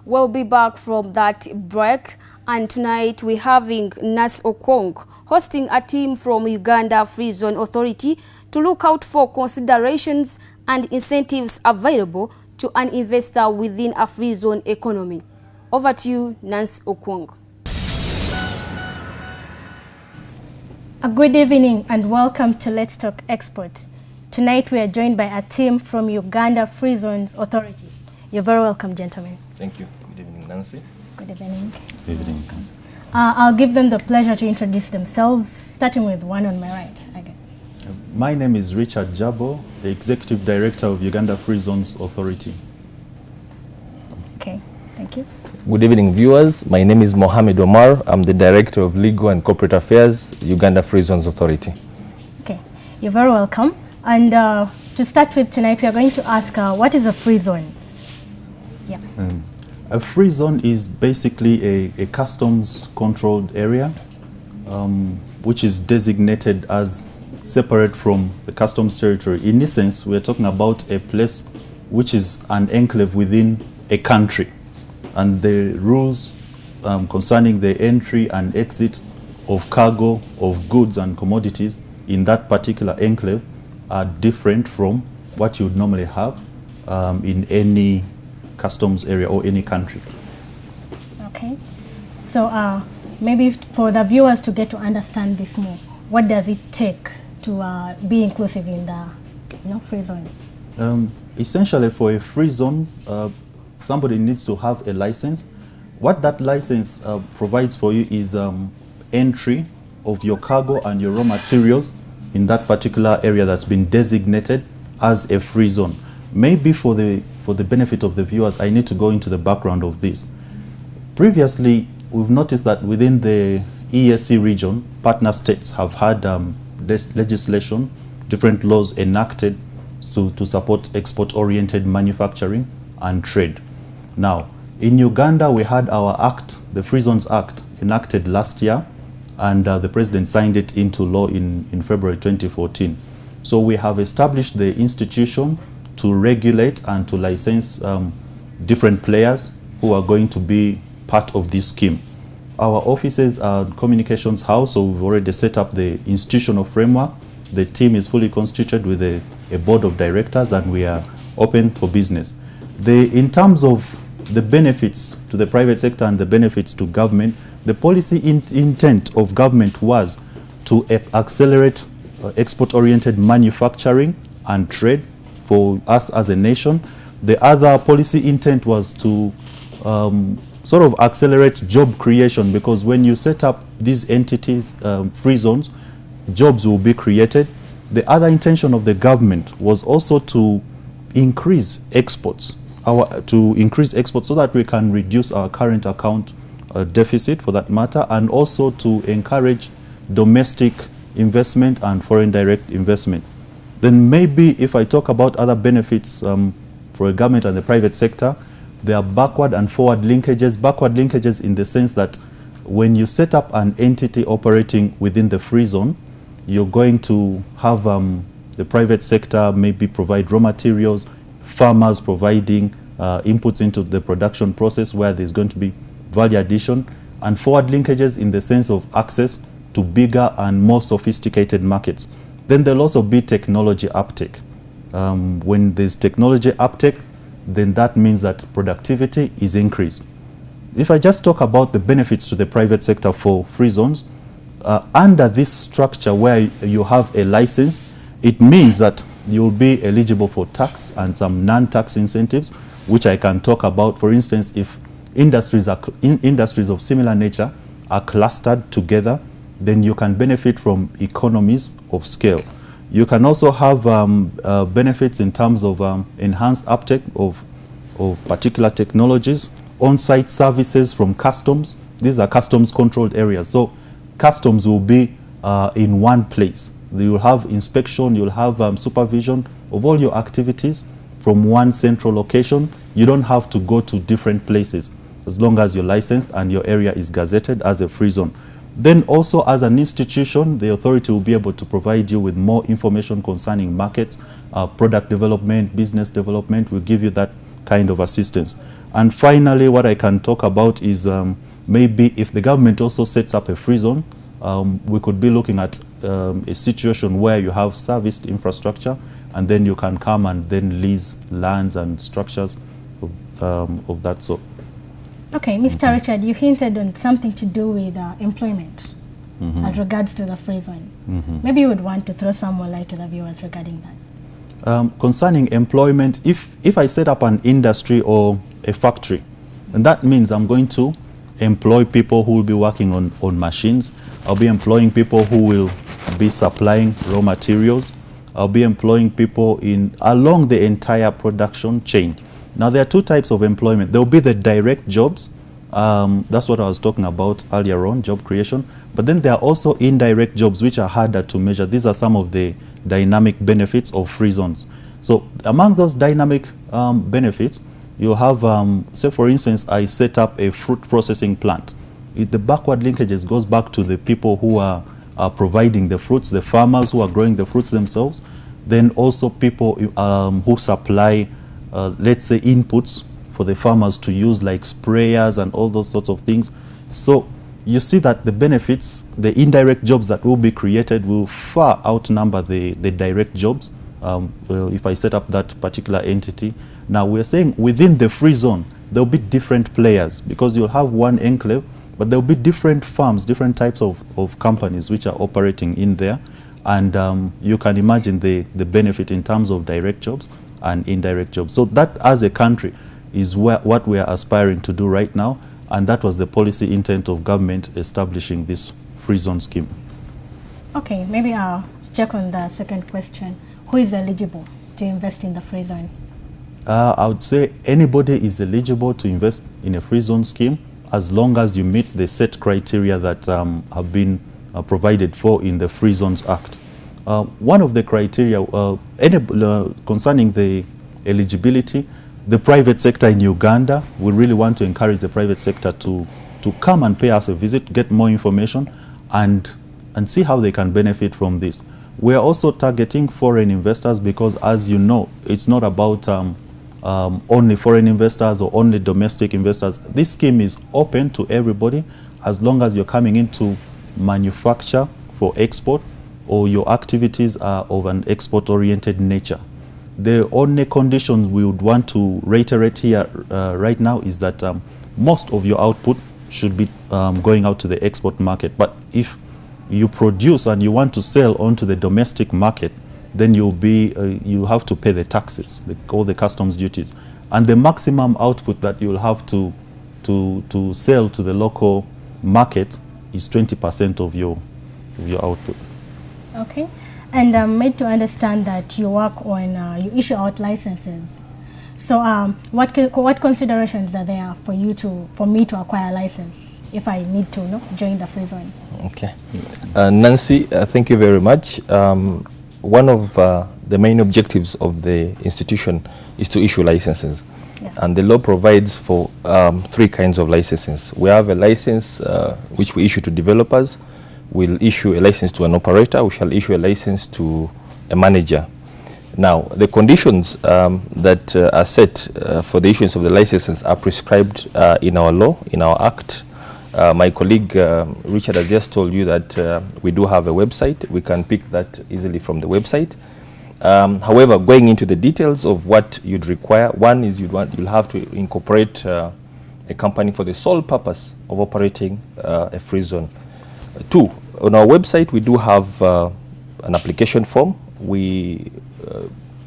We'll be back from that break, and tonight we're having Nancy Okwong hosting a team from Uganda Free Zone Authority to look out for considerations and incentives available to an investor within a free zone economy. Over to you, Nancy Okwong. A good evening and welcome to Let's Talk Export. Tonight we are joined by a team from Uganda Free Zones Authority. You're very welcome, gentlemen. Thank you. Good evening, Nancy. Good evening. Good evening, Nancy. I'll give them the pleasure to introduce themselves, starting with one on my right, I guess. My name is Richard Jabo, the Executive Director of Uganda Free Zones Authority. Okay, thank you. Good evening, viewers. My name is Mohamed Omar. I'm the Director of Legal and Corporate Affairs, Uganda Free Zones Authority. Okay, you're very welcome. And to start with tonight, we are going to ask, what is a free zone? Yeah. A free zone is basically a customs-controlled area, which is designated as separate from the customs territory. In essence, we're talking about a place which is an enclave within a country, and the rules concerning the entry and exit of cargo, of goods and commodities in that particular enclave are different from what you would normally have in any customs area or any country. Okay. So maybe for the viewers to get to understand this more, what does it take to be inclusive in the free zone? Essentially, for a free zone, somebody needs to have a license. What that license provides for you is entry of your cargo and your raw materials in that particular area that's been designated as a free zone. Maybe for the benefit of the viewers, I need to go into the background of this. Previously, we've noticed that within the EAC region, partner states have had legislation, different laws enacted to support export-oriented manufacturing and trade. Now, in Uganda, we had our act, the Free Zones Act, enacted last year, and the President signed it into law in February 2014. So we have established the institution to regulate and to license different players who are going to be part of this scheme. Our offices are Communications House, so we've already set up the institutional framework. The team is fully constituted with a board of directors, and we are open for business. In terms of the benefits to the private sector and the benefits to government, the policy intent of government was to accelerate export-oriented manufacturing and trade for us as a nation. The other policy intent was to sort of accelerate job creation, because when you set up these entities, free zones, jobs will be created. The other intention of the government was also to increase exports, so that we can reduce our current account deficit, for that matter, and also to encourage domestic investment and foreign direct investment. Then maybe if I talk about other benefits for a government and the private sector, there are backward and forward linkages. Backward linkages in the sense that when you set up an entity operating within the free zone, you're going to have the private sector maybe provide raw materials, farmers providing inputs into the production process where there's going to be value addition, and forward linkages in the sense of access to bigger and more sophisticated markets. Then there'll also be technology uptake. When there's technology uptake, then that means that productivity is increased. If I just talk about the benefits to the private sector for free zones, under this structure where you have a license, it means that you'll be eligible for tax and some non-tax incentives, which I can talk about. For instance, if industries of similar nature are clustered together, then you can benefit from economies of scale. You can also have benefits in terms of enhanced uptake of particular technologies, on-site services from customs. These are customs-controlled areas. So customs will be in one place. You'll have inspection, you'll have supervision of all your activities from one central location. You don't have to go to different places as long as you're licensed and your area is gazetted as a free zone. Then also as an institution, the authority will be able to provide you with more information concerning markets, product development, business development. We'll give you that kind of assistance. And finally, what I can talk about is maybe if the government also sets up a free zone, we could be looking at a situation where you have serviced infrastructure, and then you can come and then lease lands and structures of that sort. Okay, Mr. Richard, you hinted on something to do with employment as regards to the free zone. Maybe you would want to throw some more light to the viewers regarding that. Concerning employment, if I set up an industry or a factory, and that means I'm going to employ people who will be working on machines. I'll be employing people who will be supplying raw materials. I'll be employing people along the entire production chain. Now, there are two types of employment. There will be the direct jobs. That's what I was talking about earlier on, job creation. But then there are also indirect jobs, which are harder to measure. These are some of the dynamic benefits of free zones. So among those dynamic benefits, you have, say for instance, I set up a fruit processing plant. The backward linkages goes back to the people who are providing the fruits, the farmers who are growing the fruits themselves, then also people who supply, let's say, inputs for the farmers to use, like sprayers and all those sorts of things. So you see that the benefits, the indirect jobs that will be created will far outnumber the direct jobs if I set up that particular entity. Now, we're saying within the free zone, there'll be different players, because you'll have one enclave, but there'll be different farms, different types of companies which are operating in there. And you can imagine the benefit in terms of direct jobs and indirect jobs. So that, as a country, is what we are aspiring to do right now. And that was the policy intent of government establishing this free zone scheme. Okay, maybe I'll check on the second question. Who is eligible to invest in the free zone? I would say anybody is eligible to invest in a free zone scheme as long as you meet the set criteria that have been provided for in the Free Zones Act. One of the criteria concerning the eligibility, the private sector in Uganda, we really want to encourage the private sector to come and pay us a visit, get more information, and see how they can benefit from this. We are also targeting foreign investors because, as you know, it's not about only foreign investors or only domestic investors. This scheme is open to everybody as long as you're coming into manufacture for export or your activities are of an export-oriented nature. The only conditions we would want to reiterate here right now is that most of your output should be going out to the export market. But if you produce and you want to sell onto the domestic market, then you have to pay the taxes, all the customs duties. And the maximum output that you'll have to sell to the local market is 20% of your output. Okay. And I'm made to understand that you work on, you issue out licenses. So what considerations are there for me to acquire a license if I need to join the free zone? Okay. Yes. Nancy, thank you very much. One of the main objectives of the institution is to issue licenses. Yeah. And the law provides for 3 kinds of licenses. We have a license which we issue to developers. We'll issue a license to an operator. We shall issue a license to a manager. Now, the conditions that are set for the issuance of the licenses are prescribed in our law, in our act. My colleague Richard has just told you that we do have a website. We can pick that easily from the website. However, going into the details of what you'd require, one is you'll have to incorporate a company for the sole purpose of operating a free zone. 2, on our website we do have an application form. We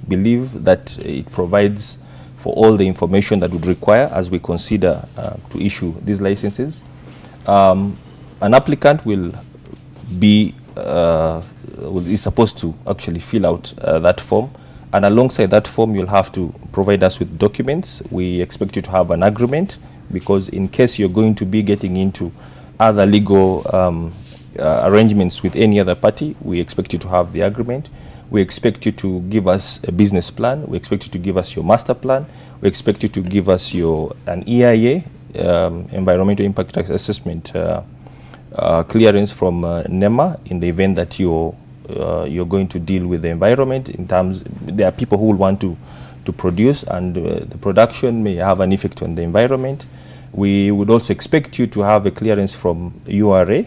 believe that it provides for all the information that would require as we consider to issue these licenses. An applicant will be is supposed to actually fill out that form, and alongside that form you'll have to provide us with documents. We expect you to have an agreement, because in case you're going to be getting into other legal arrangements with any other party, we expect you to have the agreement. We expect you to give us a business plan. We expect you to give us your master plan. We expect you to give us an EIA, environmental impact assessment clearance from NEMA, in the event that you're going to deal with the environment. In terms, there are people who will want to to produce, and the production may have an effect on the environment. We would also expect you to have a clearance from URA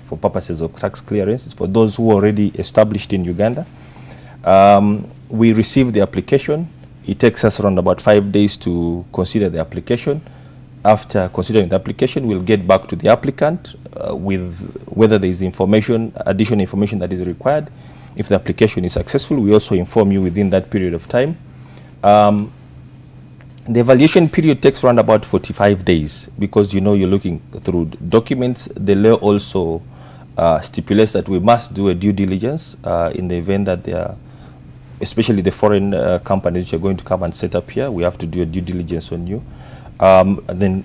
for purposes of tax clearances for those who are already established in Uganda. We receive the application. It takes us around about 5 days to consider the application. After considering the application, we'll get back to the applicant with whether there is information, additional information that is required. If the application is successful, we also inform you within that period of time. The evaluation period takes around about 45 days because you're looking through documents. The law also stipulates that we must do a due diligence in the event that they are, especially the foreign companies which are going to come and set up here. We have to do a due diligence on you. And then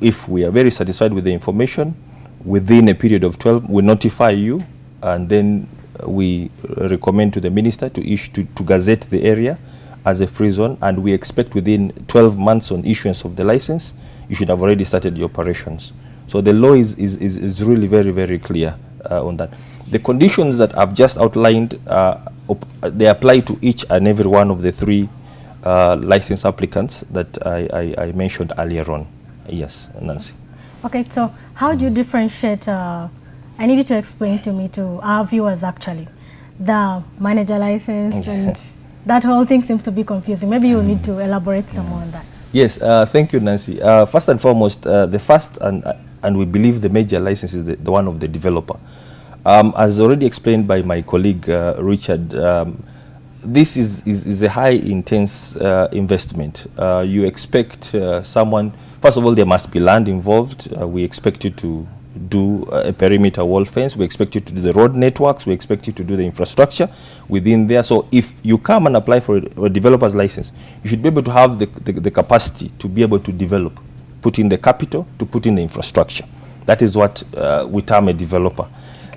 if we are very satisfied with the information, within a period of 12, we notify you, and then we recommend to the minister to issue to gazette the area as a free zone, and we expect within 12 months on issuance of the license, you should have already started your operations. So the law is really very, very clear on that. The conditions that I've just outlined, they apply to each and every one of the 3 license applicants that I mentioned earlier on. Yes, Nancy. Okay, so how do you differentiate, I need you to explain to me, to our viewers actually, the manager license and that whole thing seems to be confusing. Maybe you need to elaborate some more on that. Yes, thank you, Nancy. First and foremost, the first and we believe the major license is the one of the developer. As already explained by my colleague Richard, this is a high intense investment. You expect someone, first of all, there must be land involved. We expect you to do a perimeter wall fence. We expect you to do the road networks. We expect you to do the infrastructure within there. So if you come and apply for a developer's license, you should be able to have the capacity to be able to develop, put in the capital, to put in the infrastructure. That is what we term a developer.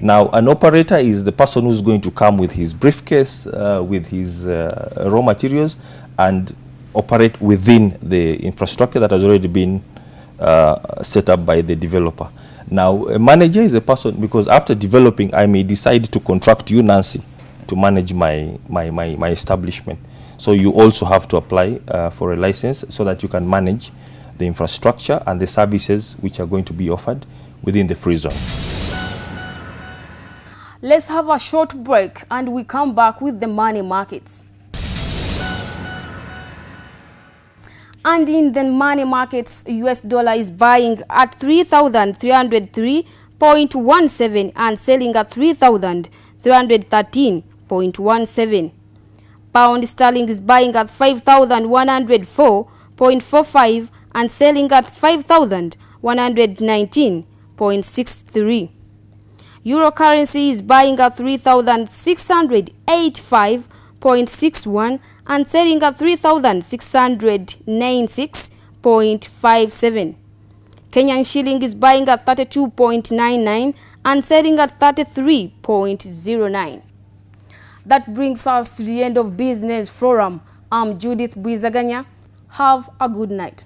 Now, an operator is the person who's going to come with his briefcase, with his raw materials, and operate within the infrastructure that has already been set up by the developer. Now, a manager is a person, because after developing, I may decide to contract you, Nancy, to manage my establishment. So you also have to apply for a license so that you can manage the infrastructure and the services which are going to be offered within the free zone. Let's have a short break and we come back with the money markets. And in the money markets, US dollar is buying at 3,303.17 and selling at 3,313.17. Pound sterling is buying at 5,104.45 and selling at 5,119.63. Euro currency is buying at 3,685.61 and selling at 3,696.57. Kenyan shilling is buying at 32.99 and selling at 33.09. That brings us to the end of Business Forum. I'm Judith Buizaganya. Have a good night.